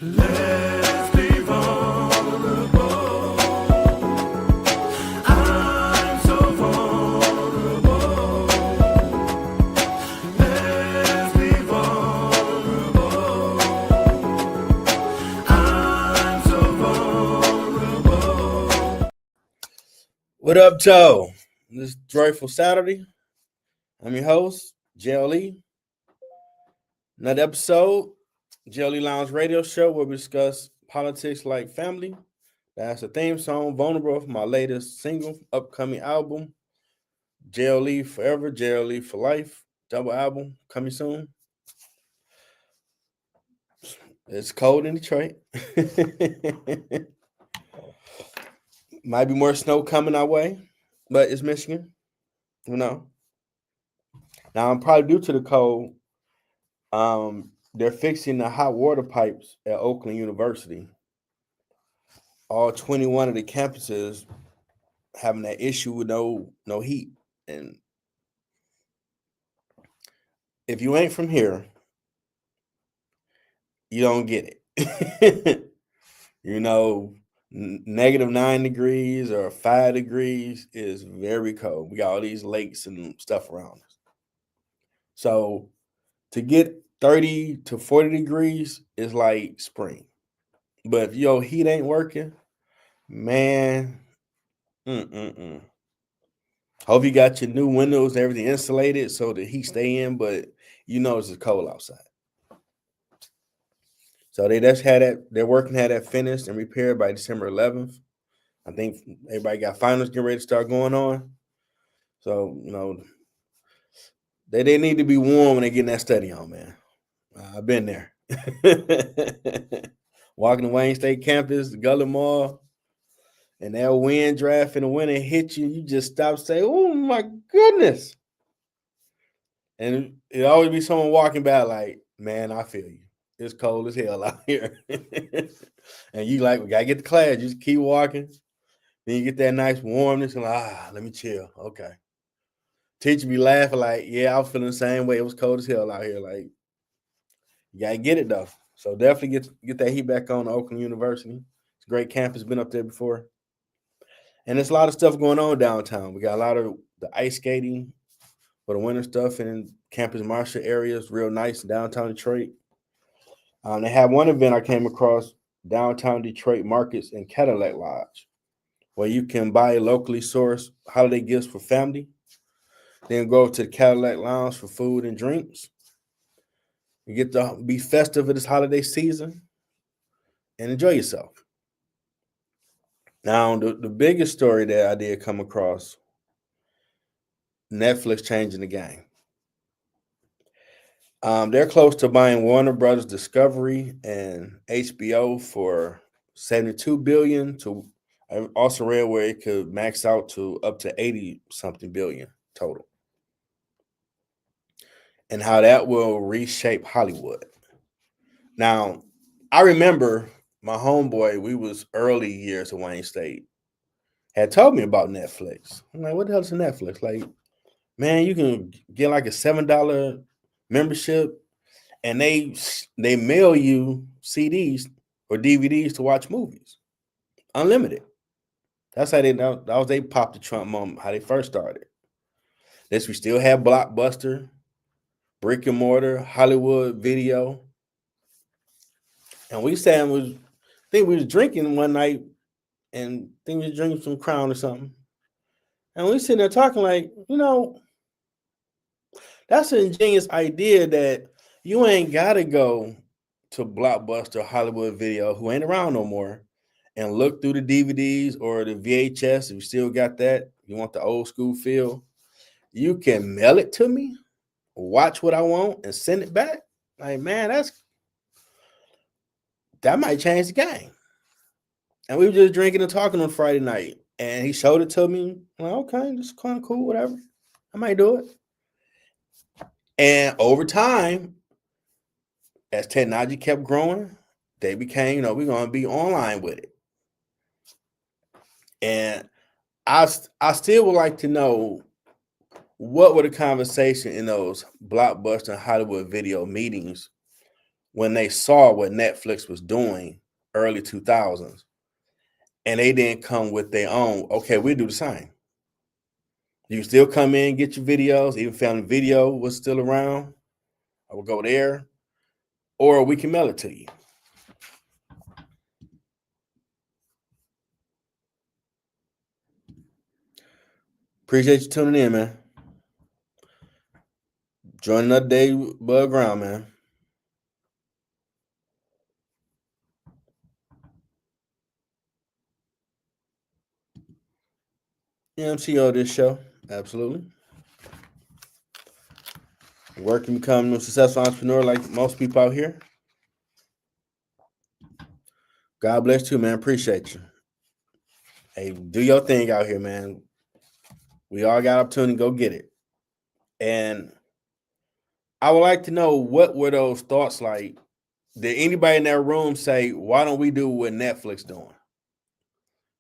Let's be vulnerable. I'm so vulnerable. Let's be vulnerable. I'm so vulnerable. What up, Joe? This joyful Saturday. I'm your host, JLE. Another episode, JLE Lounge Radio Show, where we discuss politics like family. That's the theme song, Vulnerable, for my latest single, upcoming album, JLE Forever, JLE for Life, double album, coming soon. It's cold in Detroit. Might be more snow coming our way, but it's Michigan. Who knows? Now, I'm probably due to the cold. They're fixing the hot water pipes at Oakland University. All 21 of the campuses having that issue with no heat. And if you ain't from here, you don't get it. -9 degrees or 5 degrees is very cold. We got all these lakes and stuff around us. So to get 30 to 40 degrees is like spring. But if your heat ain't working, man, hope you got your new windows and everything insulated so the heat stay in, but it's cold outside. So they're working had that finished and repaired by December 11th. I think everybody got finals getting ready to start going on. So, they need to be warm when they get in that study on, man. I've been there. Walking the Wayne State campus, the Gully Mall, and that wind draft in the winter hit you, you just stop saying, "Oh my goodness." And it always be someone walking by like, "Man, I feel you. It's cold as hell out here." And you like, we gotta get to class. You just keep walking. Then you get that nice warmness and let me chill. Okay. Teacher be laughing like, yeah, I was feeling the same way. It was cold as hell out here. Like, you gotta get it though. So definitely get that heat back on Oakland University. It's a great campus, been up there before. And there's a lot of stuff going on downtown. We got a lot of the ice skating for the winter stuff in Campus Marshall areas, real nice in downtown Detroit. They had one event I came across, downtown Detroit Markets and Cadillac Lodge, where you can buy locally sourced holiday gifts for family. Then go to the Cadillac Lounge for food and drinks. You get to be festive this holiday season and enjoy yourself. Now, the biggest story that I did come across, Netflix changing the game. They're close to buying Warner Brothers Discovery and HBO for $72 billion. To I also read where it could max out to up to 80 something billion total. And how that will reshape Hollywood. Now, I remember my homeboy, we was early years at Wayne State, had told me about Netflix. I'm like, what the hell is Netflix? Like, man, you can get like a $7 membership and they mail you CDs or DVDs to watch movies. Unlimited. That's how that was they popped the Trump moment, how they first started. This we still have Blockbuster, brick and mortar, Hollywood video. And we think we was drinking one night and think we was drinking some Crown or something. And we sitting there talking like, that's an ingenious idea that you ain't got to go to Blockbuster, Hollywood Video, who ain't around no more, and look through the DVDs or the VHS. If you still got that, you want the old school feel, you can mail it to me, watch what I want, and send it back. Like, man, that might change the game. And we were just drinking and talking on Friday night. And he showed it to me. I'm like, okay, this is kind of cool, whatever. I might do it. And over time, as technology kept growing, they became, we're going to be online with it. And I still would like to know, what were the conversation in those Blockbuster and Hollywood Video meetings when they saw what Netflix was doing early 2000s, and they didn't come with their own. Okay, we do the same. You can still come in, get your videos, even Family Video was still around. I will go there, or we can mail it to you. Appreciate you tuning in, man. Join another day above ground, man. Yeah, I'm CEO of this show. Absolutely. Working, becoming a successful entrepreneur like most people out here. God bless you, man. Appreciate you. Hey, do your thing out here, man. We all got opportunity. Go get it. And I would like to know, what were those thoughts like? Did anybody in that room say, why don't we do what Netflix doing?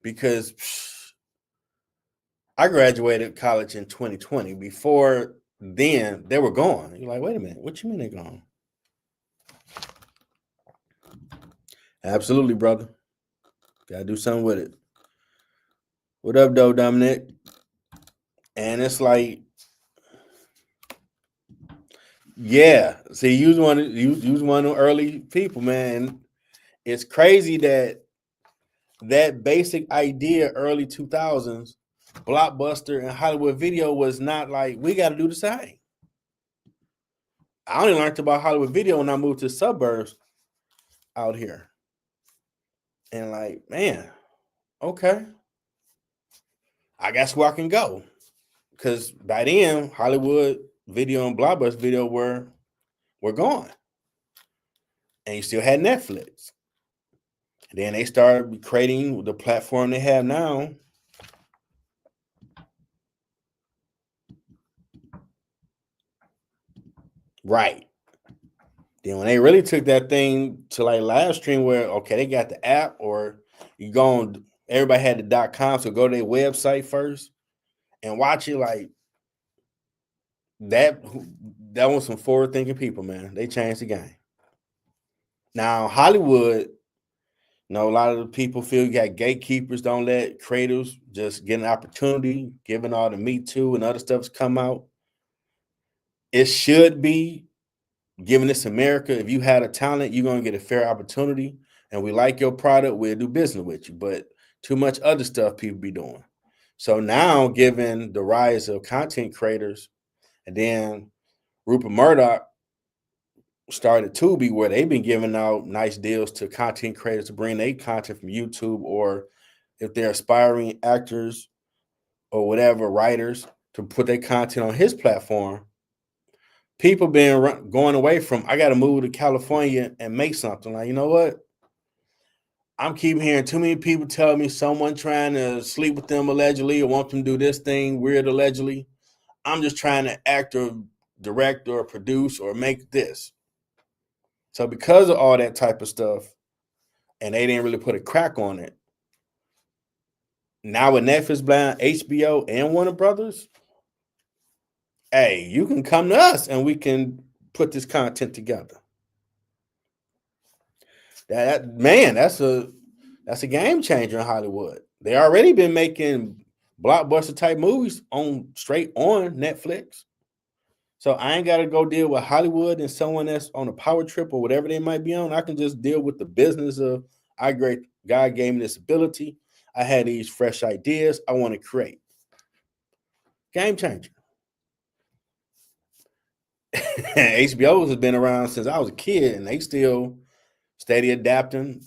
Because I graduated college in 2020. Before then, they were gone. You're like, wait a minute, what you mean they're gone? Absolutely, brother. Gotta do something with it. What up, though, Dominic? And it's like, yeah. See, you was one of the early people, man. It's crazy that basic idea, early 2000s, Blockbuster and Hollywood Video was not like, we got to do the same. I only learned about Hollywood Video when I moved to the suburbs out here. And like, man, okay, I guess where I can go. Because by then, Hollywood Video and Blockbuster Video were gone. And you still had Netflix. And then they started creating the platform they have now. Right. Then when they really took that thing to like live stream, where okay, they got the app, or you go on, everybody had the .com, so go to their website first and watch it. Like that was some forward thinking people, man. They changed the game. Now Hollywood, a lot of the people feel you got gatekeepers, don't let creators just get an opportunity, given all the Me Too and other stuff's come out. It should be, given this America, if you had a talent, you're gonna get a fair opportunity, and we like your product, we'll do business with you. But too much other stuff people be doing. So now, given the rise of content creators, and then Rupert Murdoch started Tubi, where they've been giving out nice deals to content creators to bring their content from YouTube, or if they're aspiring actors or whatever, writers, to put their content on his platform. People been going away from, I got to move to California and make something. Like, you know what? I'm keeping hearing too many people tell me someone trying to sleep with them allegedly, or want them to do this thing weird allegedly. I'm just trying to act or direct or produce or make this. So because of all that type of stuff, and they didn't really put a crack on it, now with Netflix, Blind, HBO, and Warner Brothers, hey, you can come to us and we can put this content together. That's a game changer in Hollywood. They already been making blockbuster type movies straight on Netflix. So I ain't got to go deal with Hollywood and someone that's on a power trip or whatever they might be on. I can just deal with the business of, God gave me this ability. I had these fresh ideas I want to create. Game changer. HBO has been around since I was a kid, and they still steady adapting.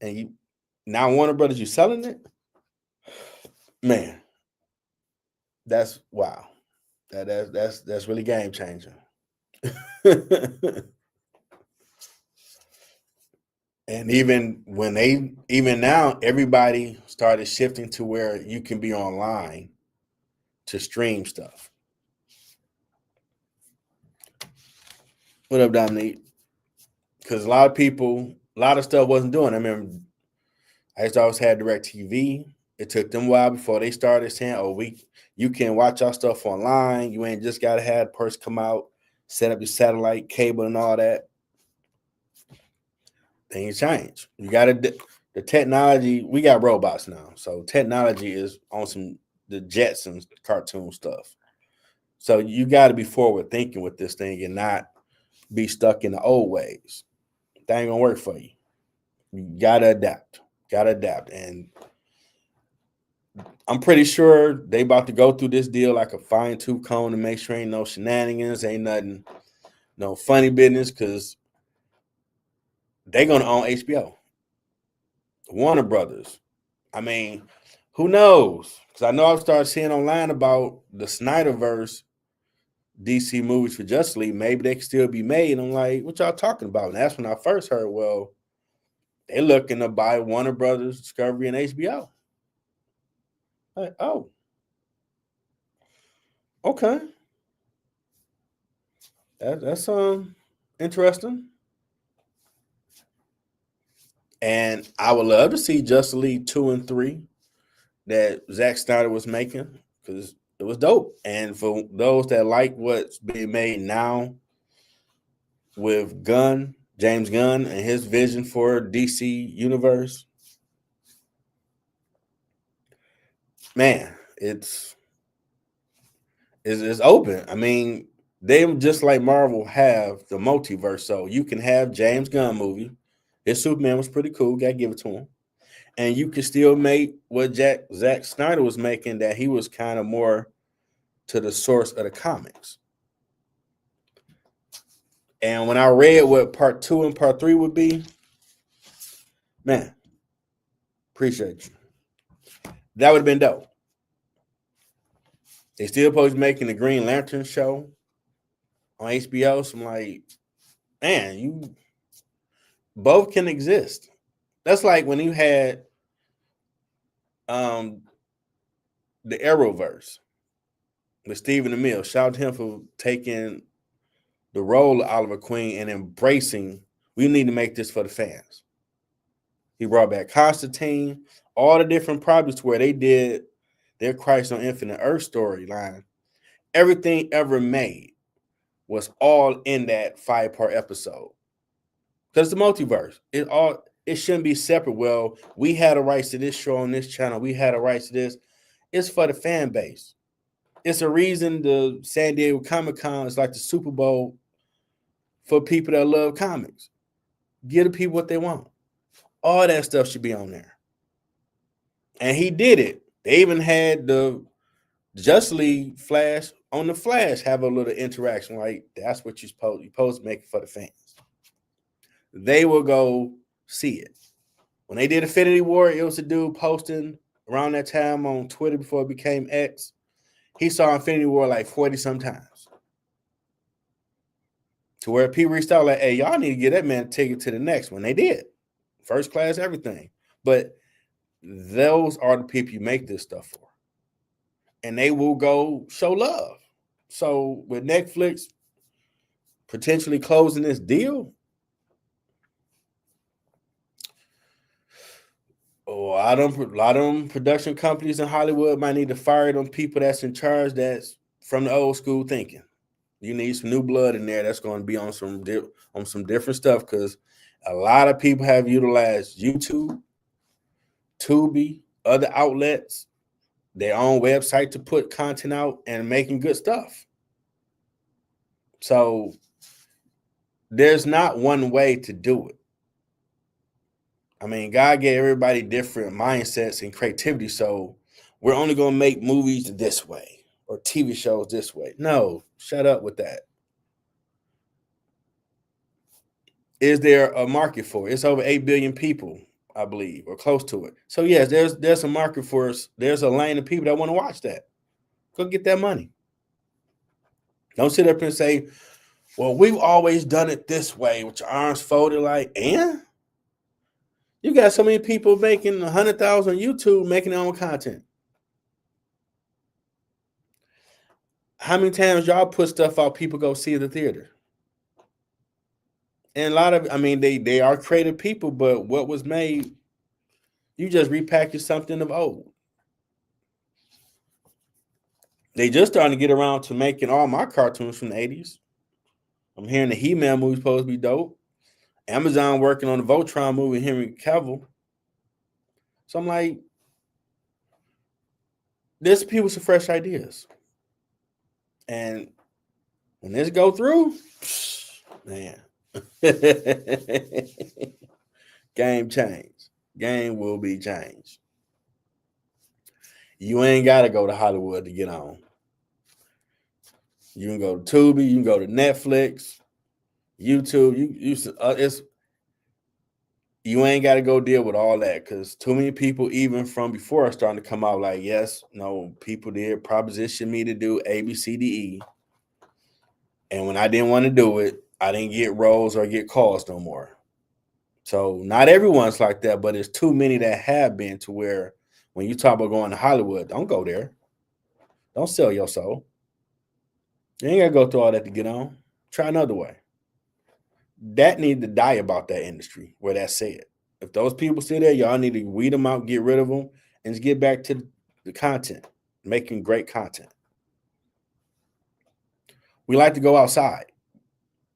And now Warner Brothers, you selling it? Man, that's wow. That's really game changing. And even now, everybody started shifting to where you can be online to stream stuff. What up, Dominique? Because a lot of stuff wasn't doing. I remember I used to always have DirecTV. It took them a while before they started saying, "Oh, you can watch our stuff online. You ain't just gotta have the person come out, set up your satellite cable and all that." things change. You got to the technology. We got robots now, so technology is on some the Jetsons cartoon stuff. So you got to be forward thinking with this thing and not be stuck in the old ways. That ain't gonna work for you. You gotta adapt. Gotta adapt. And I'm pretty sure they about to go through this deal like a fine tooth comb to make sure ain't no shenanigans, ain't nothing, no funny business, because they gonna own HBO, Warner Brothers. I mean, who knows? Because I know I've started seeing online about the Snyderverse DC movies for Justice League. Maybe they can still be made. And I'm like, what y'all talking about? And that's when I first heard, well, they're looking to buy Warner Brothers, Discovery, and HBO. Like, oh, okay. That's interesting. And I would love to see Justice League 2 and 3 that Zack Snyder was making because it was dope. And for those that like what's being made now with James Gunn, and his vision for DC Universe, man, it's open. I mean, they just like Marvel have the multiverse, so you can have James Gunn movie. His Superman was pretty cool. Gotta give it to him. And you can still make what Zack Snyder was making, that he was kind of more to the source of the comics. And when I read what part 2 and part 3 would be, man, appreciate you. That would have been dope. They still supposed to be making the Green Lantern show on HBO. So I'm like, man, you both can exist. That's like when you had the Arrowverse with Stephen Amell. Shout out to him for taking the role of Oliver Queen and embracing, we need to make this for the fans. He brought back Constantine, all the different projects where they did their Christ on Infinite Earth storyline. Everything ever made was all in that 5-part episode. Because the multiverse, it shouldn't be separate. Well, we had a rights to this show on this channel. We had a rights to this. It's for the fan base. It's a reason the San Diego Comic-Con is like the Super Bowl for people that love comics. Give the people what they want. All that stuff should be on there. And he did it. They even had the Justice League Flash on the Flash have a little interaction. Like, that's what you're supposed to make it for the fans. They will go see it. When they did Infinity War, it was a dude posting around that time on Twitter before it became X. He saw Infinity War like 40 sometimes. To where people reached out like, hey, y'all need to get that man a ticket to the next one. They did. First class, everything. But those are the people you make this stuff for. And they will go show love. So with Netflix potentially closing this deal, a lot of them production companies in Hollywood might need to fire them people that's in charge that's from the old school thinking. You need some new blood in there that's going to be on some different stuff, because a lot of people have utilized YouTube, Tubi, other outlets, their own website to put content out and making good stuff. So there's not one way to do it. I mean, God gave everybody different mindsets and creativity. So we're only going to make movies this way or TV shows this way. No, shut up with that. Is there a market for it? It's over 8 billion people, I believe, or close to it. So yes, there's a market for us. There's a lane of people that want to watch that. Go get that money. Don't sit up and say, well, we've always done it this way with your arms folded like, and you got so many people making 100,000 on YouTube making their own content. How many times y'all put stuff out people go see at the theater? And a lot of, I mean, they are creative people, but what was made, you just repackage something of old. They just starting to get around to making all my cartoons from the 80s. I'm hearing the He-Man movie supposed to be dope. Amazon working on the Voltron movie, Henry Cavill. So I'm like, there's people with some fresh ideas. And when this go through, man, game change. Game will be changed. You ain't got to go to Hollywood to get on. You can go to Tubi, you can go to Netflix, YouTube. You ain't got to go deal with all that because too many people, even from before, are starting to come out like, yes, no, people did proposition me to do A, B, C, D, E. And when I didn't want to do it, I didn't get roles or get calls no more. So not everyone's like that, but there's too many that have been to where when you talk about going to Hollywood, don't go there. Don't sell your soul. You ain't got to go through all that to get on. Try another way. That need to die about that industry where that's said. If those people still there, y'all need to weed them out, get rid of them, and just get back to the content, making great content. We like to go outside,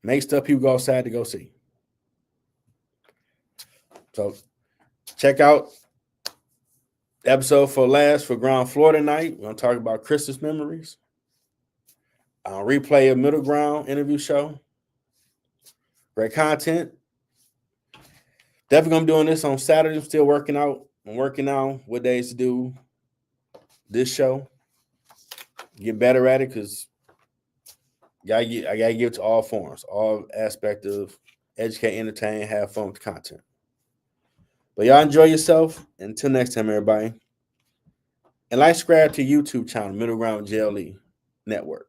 make stuff people go outside to go see. So check out the episode for Ground Floor tonight. We're going to talk about Christmas memories. Replay a Middle Ground interview show. Great content. Definitely gonna be doing this on Saturday. I'm still working out. I'm working out what days to do this show. Get better at it because I gotta give it to all forms, all aspects of educate, entertain, have fun with the content. But y'all enjoy yourself. Until next time, everybody. And like, subscribe to YouTube channel, Middle Ground JLE Network.